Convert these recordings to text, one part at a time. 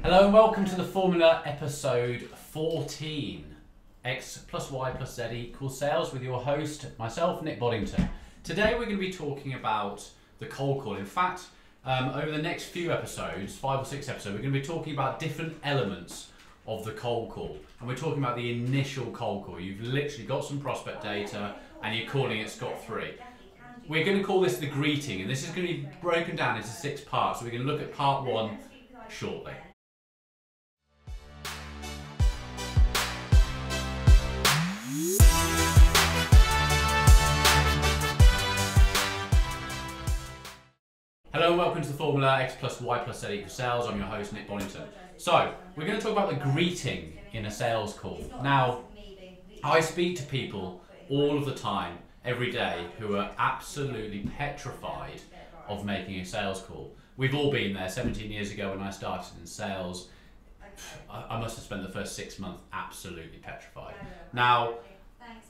Hello and welcome to the Formula episode 14, X plus Y plus Z equals sales, with your host, myself, Nick Boddington. Today we're going to be talking about the cold call. In fact, over the next few episodes, 5 or 6 episodes, we're going to be talking about different elements of the cold call. And we're talking about the initial cold call. You've literally got some prospect data and you're calling it Scott 3. We're going to call this the greeting, and this is going to be broken down into 6 parts. So we're going to look at part 1 shortly. Hello and welcome to the Formula X plus Y plus Z equals sales. I'm your host, Nick Boddington. So, we're going to talk about the greeting in a sales call. Now, I speak to people all of the time, every day, who are absolutely petrified of making a sales call. We've all been there. 17 years ago when I started in sales, I must have spent the first 6 months absolutely petrified. Now,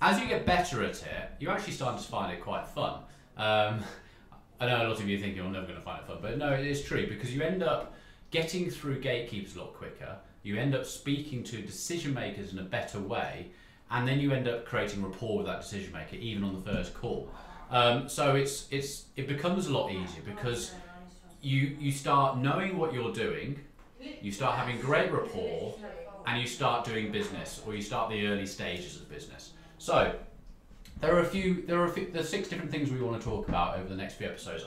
as you get better at it, you're actually starting to find it quite fun. I know a lot of you think you're never going to find it fun, but no, it is true, because you end up getting through gatekeepers a lot quicker, you end up speaking to decision makers in a better way, and then you end up creating rapport with that decision maker, even on the first call. So it becomes a lot easier because you start knowing what you're doing, you start having great rapport, and you start doing business, or you start the early stages of business. So there are 6 different things we want to talk about over the next few episodes.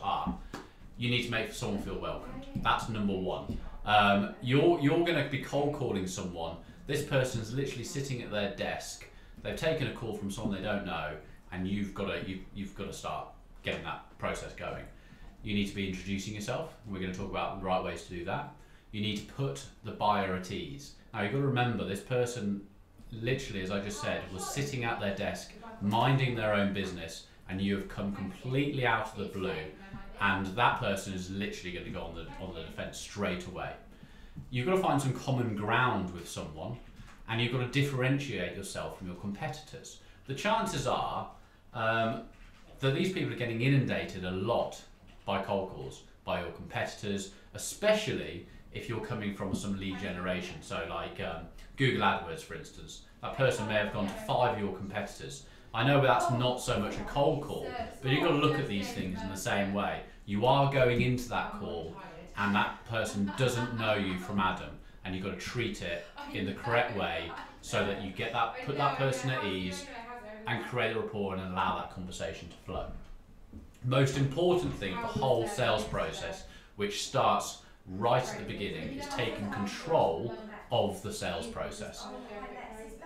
You need to make someone feel welcomed. That's number 1. You're going to be cold calling someone. This person's literally sitting at their desk. They've taken a call from someone they don't know, and you've got to start getting that process going. You need to be introducing yourself, and we're going to talk about the right ways to do that. You need to put the buyer at ease. Now you've got to remember, this person, literally, as I just said, was sitting at their desk, minding their own business, and you have come completely out of the blue, and that person is literally going to go on the defense straight away. You've got to find some common ground with someone, and you've got to differentiate yourself from your competitors. The chances are that these people are getting inundated a lot by cold calls, by your competitors, especially if you're coming from some lead generation. So like Google AdWords, for instance, that person may have gone to 5 of your competitors. I know that's not so much a cold call, but you've got to look at these things in the same way. You are going into that call, and that person doesn't know you from Adam, and you've got to treat it in the correct way so that you get that, put that person at ease, and create a rapport and allow that conversation to flow. Most important thing of the whole sales process, which starts right at the beginning, is taking control of the sales process.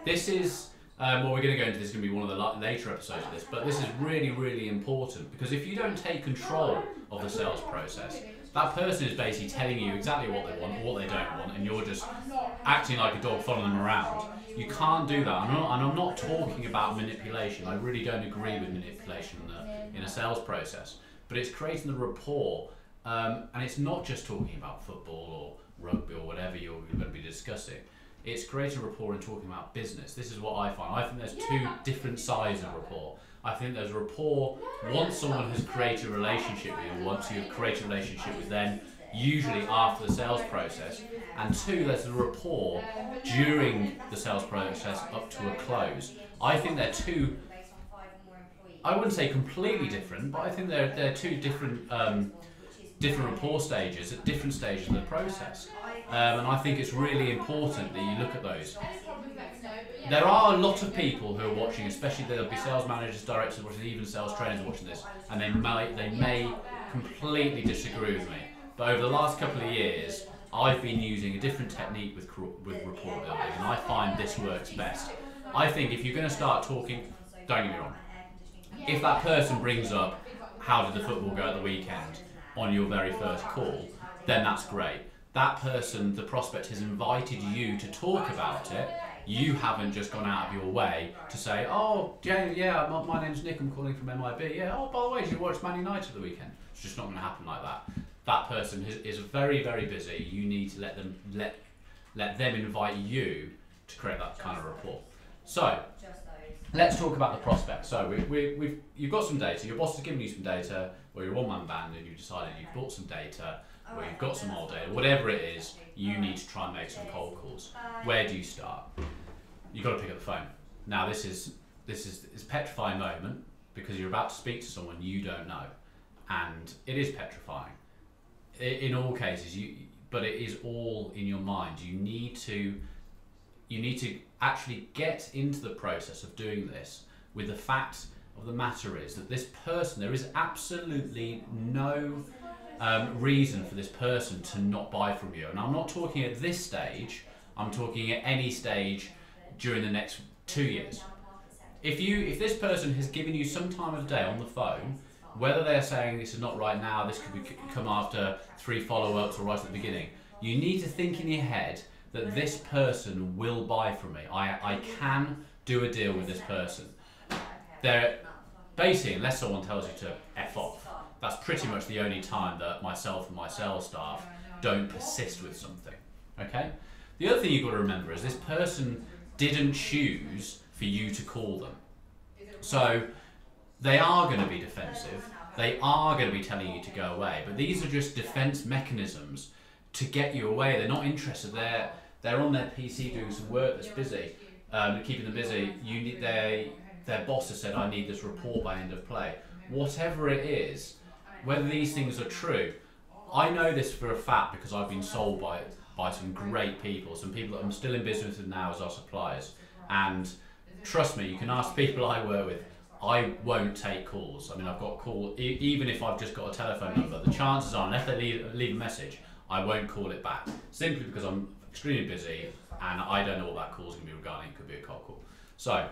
This is well, we're going to go into this, is going to be one of the later episodes of this, but this is really, really important, because if you don't take control of the sales process, that person is basically telling you exactly what they want or what they don't want, and you're just acting like a dog following them around. You can't do that, and I'm not talking about manipulation. I really don't agree with manipulation in a sales process, but it's creating the rapport, and it's not just talking about football or rugby or whatever you're going to be discussing. It's creating rapport and talking about business. This is what I find. I think there's 2 different sides of rapport. I think there's rapport once someone has created a relationship with you, once you've created a relationship with them, usually after the sales process. And 2, there's the rapport during the sales process up to a close. I think they're 2, I wouldn't say completely different, but I think they're 2 different rapport stages at different stages of the process. And I think it's really important that you look at those. There are a lot of people who are watching, especially there'll be sales managers, directors watching, even sales trainers watching this, and they may completely disagree with me. But over the last couple of years, I've been using a different technique with rapport building, and I find this works best. I think if you're going to start talking, don't get me wrong, if that person brings up how did the football go at the weekend on your very first call, then that's great. That person, the prospect, has invited you to talk about it. You haven't just gone out of your way to say, oh, Jane, yeah, my name's Nick, I'm calling from MIB. Yeah, oh, by the way, did you watch Man United at the weekend? It's just not going to happen like that. That person is very, very busy. You need to let them invite you to create that kind of rapport. So, let's talk about the prospect. So, you've got some data. Your boss has given you some data, or you're a one-man band and you've decided you've bought some data. or you've got some old data, whatever it is, you need to try and make some cold calls. Where do you start? You've got to pick up the phone. Now this is a petrifying moment because you're about to speak to someone you don't know, and it is petrifying in all cases. But it is all in your mind. You need to actually get into the process of doing this with the fact of the matter is that this person, there is absolutely no reason for this person to not buy from you. And I'm not talking at this stage, I'm talking at any stage during the next 2 years. If this person has given you some time of day on the phone, whether they're saying this is not right now, this could come after 3 follow-ups or right at the beginning, you need to think in your head that this person will buy from me. I can do a deal with this person. They're basically, unless someone tells you to F off, that's pretty much the only time that myself and my sales staff don't persist with something, okay? The other thing you've got to remember is this person didn't choose for you to call them. So they are going to be defensive, they are going to be telling you to go away, but these are just defense mechanisms to get you away. They're not interested, they're on their PC doing some work that's busy, keeping them busy. Their boss has said, I need this report by end of play. Whatever it is, whether these things are true, I know this for a fact because I've been sold by some great people, some people that I'm still in business with now as our suppliers. And trust me, you can ask people I work with, I won't take calls. I mean, I've got call, even if I've just got a telephone number, the chances are, unless they leave a message, I won't call it back, simply because I'm extremely busy and I don't know what that call's going to be regarding. It could be a cold call. So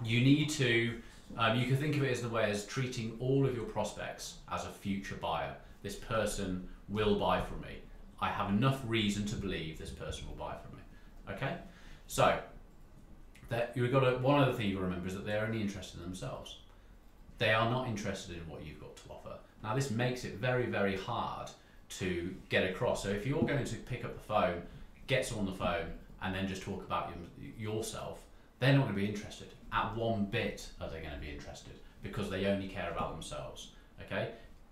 you need to, you can think of it as the way as treating all of your prospects as a future buyer. This person will buy from me. I have enough reason to believe this person will buy from me. Okay? So one other thing you remember is that they're only interested in themselves. They are not interested in what you've got to offer. Now this makes it very, very hard to get across. So if you're going to pick up the phone, get someone on the phone, and then just talk about yourself, they're not going to be interested. At one bit are they going to be interested, because they only care about themselves. Okay?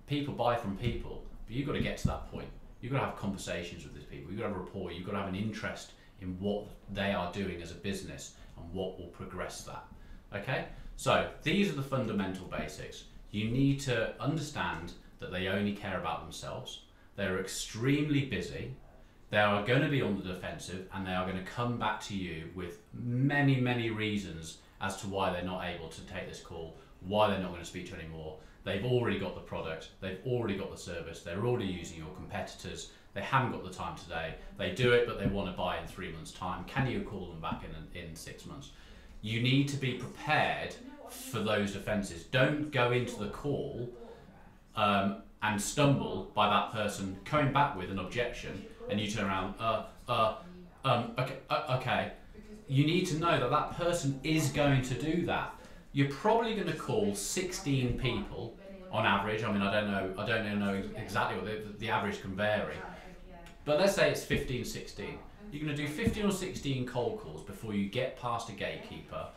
People buy from people, but you've got to get to that point. You've got to have conversations with these people. You've got to have rapport. You've got to have an interest in what they are doing as a business and what will progress that. Okay? So these are the fundamental basics. You need to understand that they only care about themselves. They're extremely busy. They are going to be on the defensive, and they are going to come back to you with many, many reasons as to why they're not able to take this call, why they're not going to speak to you anymore. They've already got the product, they've already got the service, they're already using your competitors, they haven't got the time today, they do it but they want to buy in 3 months' time. Can you call them back in 6 months? You need to be prepared for those defences. Don't go into the call and stumble by that person coming back with an objection, and you turn around, okay. You need to know that that person is going to do that. You're probably going to call 16 people on average. I mean, I don't know exactly what the average can vary. But let's say it's 15, 16. You're going to do 15 or 16 cold calls before you get past a gatekeeper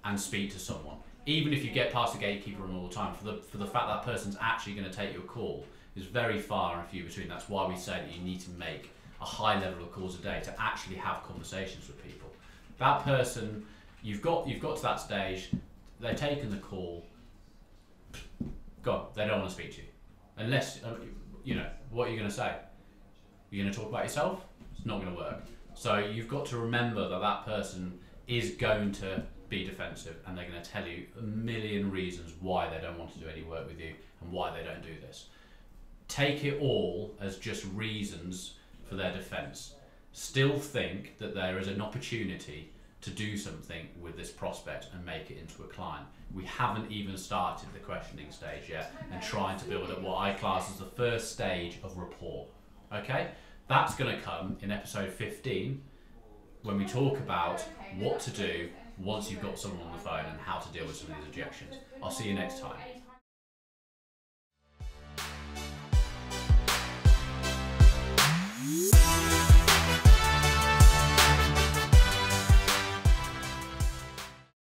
and speak to someone. Even if you get past a gatekeeper all the time, for the fact that person's actually going to take your call is very far and few between. That's why we say that you need to make a high level of calls a day to actually have conversations with people. That person, you've got to that stage, they've taken the call, God, they don't want to speak to you. Unless, what are you going to say? You're going to talk about yourself? It's not going to work. So you've got to remember that that person is going to be defensive, and they're going to tell you a million reasons why they don't want to do any work with you and why they don't do this. Take it all as just reasons for their defense. Still think that there is an opportunity to do something with this prospect and make it into a client. We haven't even started the questioning stage yet and trying to build up what I class as the first stage of rapport. Okay? That's going to come in episode 15 when we talk about what to do once you've got someone on the phone and how to deal with some of these objections. I'll see you next time.